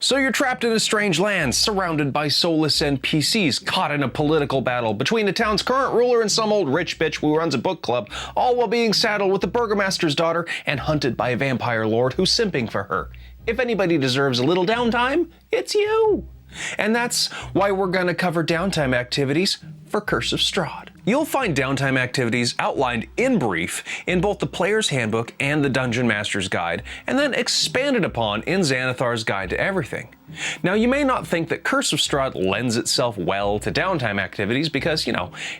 So you're trapped in a strange land, surrounded by soulless NPCs, caught in a political battle between the town's current ruler and some old rich bitch who runs a book club, all while being saddled with the burgomaster's daughter and hunted by a vampire lord who's simping for her. If anybody deserves a little downtime, it's you! And that's why we're gonna cover downtime activities for Curse of Strahd. You'll find downtime activities outlined in brief in both the Player's Handbook and the Dungeon Master's Guide, and then expanded upon in Xanathar's Guide to Everything. Now, you may not think that Curse of Strahd lends itself well to downtime activities because,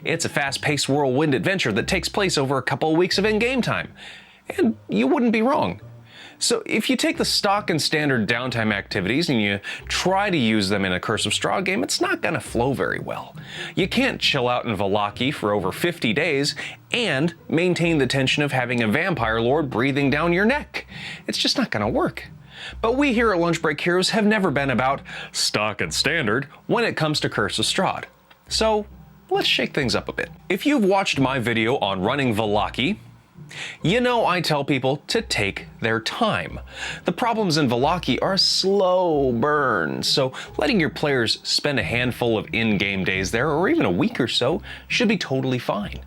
it's a fast-paced whirlwind adventure that takes place over a couple of weeks of in-game time. And you wouldn't be wrong. So if you take the stock and standard downtime activities and you try to use them in a Curse of Strahd game, it's not going to flow very well. You can't chill out in Vallaki for over 50 days and maintain the tension of having a vampire lord breathing down your neck. It's just not going to work. But we here at Lunch Break Heroes have never been about stock and standard when it comes to Curse of Strahd. So let's shake things up a bit. If you've watched my video on running Vallaki, I tell people to take their time. The problems in Vallaki are a slow burn, so letting your players spend a handful of in-game days there, or even a week or so, should be totally fine.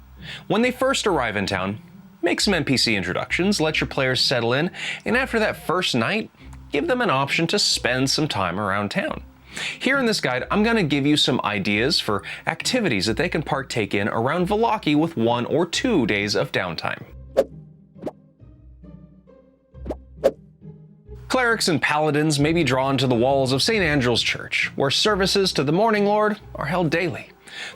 When they first arrive in town, make some NPC introductions, let your players settle in, and after that first night, give them an option to spend some time around town. Here in this guide, I'm going to give you some ideas for activities that they can partake in around Vallaki with 1 or 2 days of downtime. Clerics and paladins may be drawn to the walls of St. Andrew's Church, where services to the Morning Lord are held daily.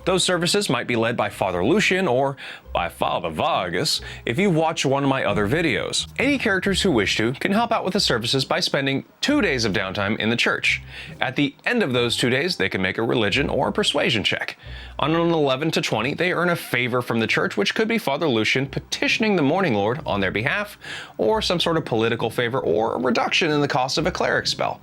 Those services might be led by Father Lucian or by Father Vargas if you've watched one of my other videos. Any characters who wish to can help out with the services by spending 2 days of downtime in the church. At the end of those 2 days, they can make a religion or a persuasion check. On an 11 to 20, they earn a favor from the church, which could be Father Lucian petitioning the Morning Lord on their behalf, or some sort of political favor or a reduction in the cost of a cleric spell.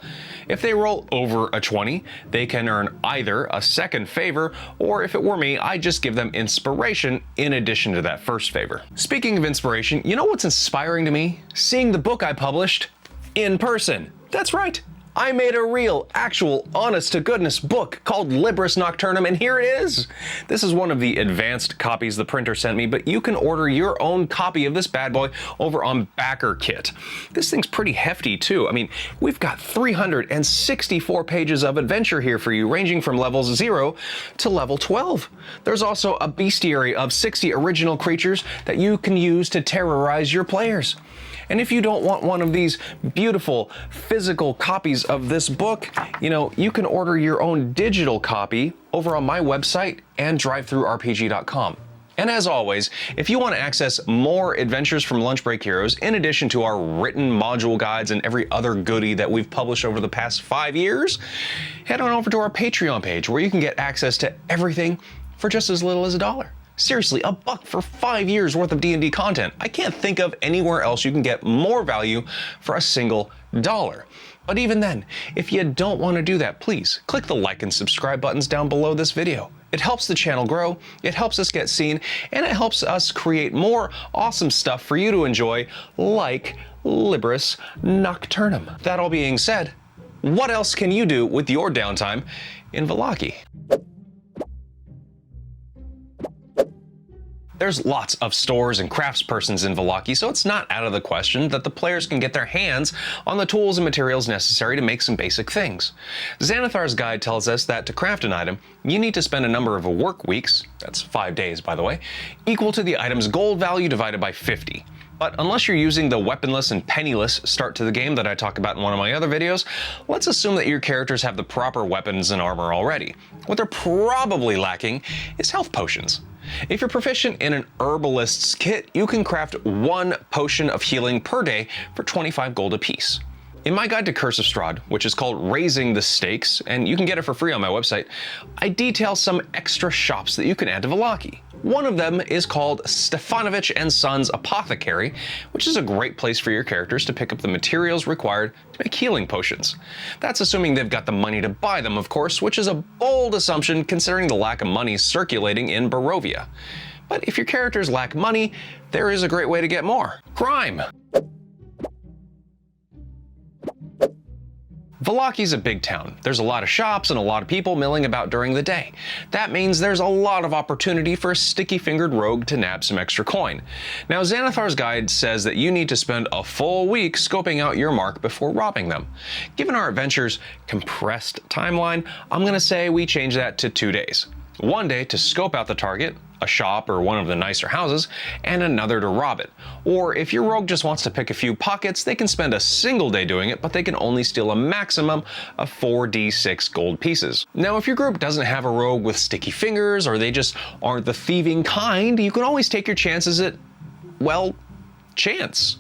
If they roll over a 20, they can earn either a second favor, or if it were me, I'd just give them inspiration in addition to that first favor. Speaking of inspiration, you know what's inspiring to me? Seeing the book I published in person. That's right. I made a real, actual, honest-to-goodness book called Libris Nocturnum, and here it is! This is one of the advanced copies the printer sent me, but you can order your own copy of this bad boy over on BackerKit. This thing's pretty hefty, too. I mean, we've got 364 pages of adventure here for you, ranging from level 0 to level 12. There's also a bestiary of 60 original creatures that you can use to terrorize your players. And if you don't want one of these beautiful physical copies of this book, you can order your own digital copy over on my website and drivethroughrpg.com. And as always, if you want to access more adventures from Lunch Break Heroes, in addition to our written module guides and every other goodie that we've published over the past 5 years, head on over to our Patreon page where you can get access to everything for just as little as $1. Seriously, $1 for 5 years worth of D&D content. I can't think of anywhere else you can get more value for a single $1. But even then, if you don't want to do that, please click the like and subscribe buttons down below this video. It helps the channel grow, it helps us get seen, and it helps us create more awesome stuff for you to enjoy, like Libris Nocturnum. That all being said, what else can you do with your downtime in Vallaki? There's lots of stores and craftspersons in Vallaki, so it's not out of the question that the players can get their hands on the tools and materials necessary to make some basic things. Xanathar's Guide tells us that to craft an item, you need to spend a number of work weeks, that's 5 days by the way, equal to the item's gold value divided by 50. But unless you're using the weaponless and penniless start to the game that I talk about in one of my other videos, let's assume that your characters have the proper weapons and armor already. What they're probably lacking is health potions. If you're proficient in an herbalist's kit, you can craft 1 potion of healing per day for 25 gold apiece. In my guide to Curse of Strahd, which is called Raising the Stakes, and you can get it for free on my website, I detail some extra shops that you can add to Vallaki. One of them is called Stefanovich & Sons Apothecary, which is a great place for your characters to pick up the materials required to make healing potions. That's assuming they've got the money to buy them, of course, which is a bold assumption considering the lack of money circulating in Barovia. But if your characters lack money, there is a great way to get more. Crime! Vallaki's a big town. There's a lot of shops and a lot of people milling about during the day. That means there's a lot of opportunity for a sticky-fingered rogue to nab some extra coin. Now, Xanathar's guide says that you need to spend a full week scoping out your mark before robbing them. Given our adventure's compressed timeline, I'm going to say we change that to 2 days. 1 day to scope out the target, a shop or one of the nicer houses, and another to rob it. Or if your rogue just wants to pick a few pockets, they can spend a single day doing it, but they can only steal a maximum of 4d6 gold pieces. Now, if your group doesn't have a rogue with sticky fingers, or they just aren't the thieving kind, you can always take your chances at, well, chance.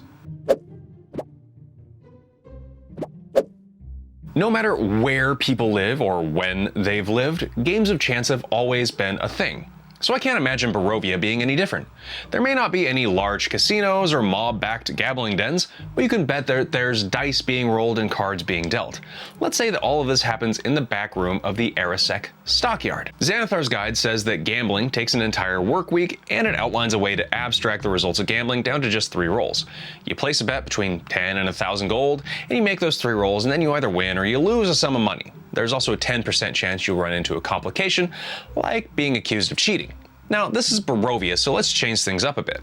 No matter where people live or when they've lived, games of chance have always been a thing. So I can't imagine Barovia being any different. There may not be any large casinos or mob-backed gambling dens, but you can bet that there's dice being rolled and cards being dealt. Let's say that all of this happens in the back room of the Arasek stockyard. Xanathar's guide says that gambling takes an entire work week, and it outlines a way to abstract the results of gambling down to just 3 rolls. You place a bet between 10 and 1,000 gold, and you make those 3 rolls, and then you either win or you lose a sum of money. There's also a 10% chance you'll run into a complication, like being accused of cheating. Now, this is Barovia, so let's change things up a bit.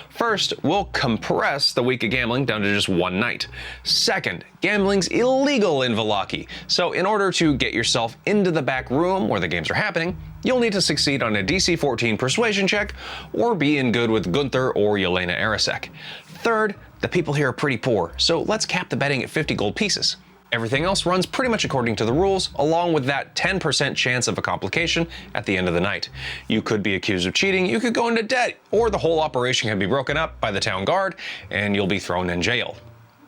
First, we'll compress the week of gambling down to just 1 night. Second, gambling's illegal in Vallaki, so in order to get yourself into the back room where the games are happening, you'll need to succeed on a DC 14 persuasion check, or be in good with Gunther or Yelena Arasek. Third, the people here are pretty poor, so let's cap the betting at 50 gold pieces. Everything else runs pretty much according to the rules, along with that 10% chance of a complication at the end of the night. You could be accused of cheating, you could go into debt, or the whole operation can be broken up by the town guard, and you'll be thrown in jail.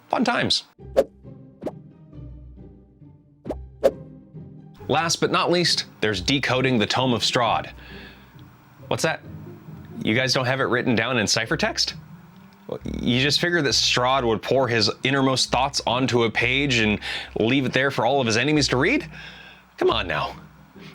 Fun times. Last but not least, there's decoding the Tome of Strahd. What's that? You guys don't have it written down in ciphertext? You just figured that Strahd would pour his innermost thoughts onto a page and leave it there for all of his enemies to read? Come on now.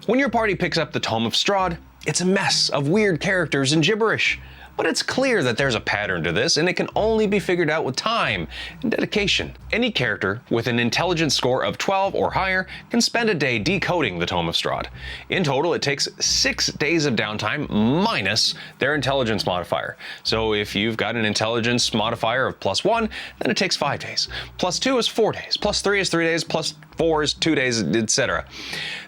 When your party picks up the Tome of Strahd, it's a mess of weird characters and gibberish. But it's clear that there's a pattern to this, and it can only be figured out with time and dedication. Any character with an intelligence score of 12 or higher can spend a day decoding the Tome of Strahd. In total, it takes 6 days of downtime minus their intelligence modifier. So if you've got an intelligence modifier of +1, then it takes 5 days. +2 is 4 days. +3 is 3 days. +4 is 2 days, etc.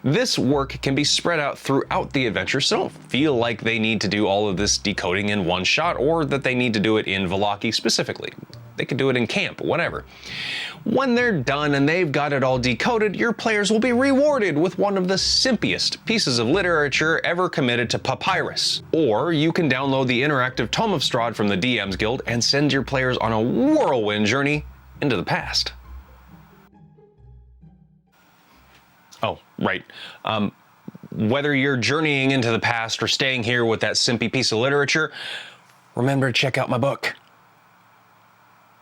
This work can be spread out throughout the adventure, so don't feel like they need to do all of this decoding in one shot, or that they need to do it in Vallaki specifically. They could do it in camp, whatever. When they're done and they've got it all decoded, your players will be rewarded with one of the simpiest pieces of literature ever committed to papyrus. Or you can download the interactive Tome of Strahd from the DM's Guild and send your players on a whirlwind journey into the past. Oh, right. Whether you're journeying into the past or staying here with that simpy piece of literature, remember to check out my book.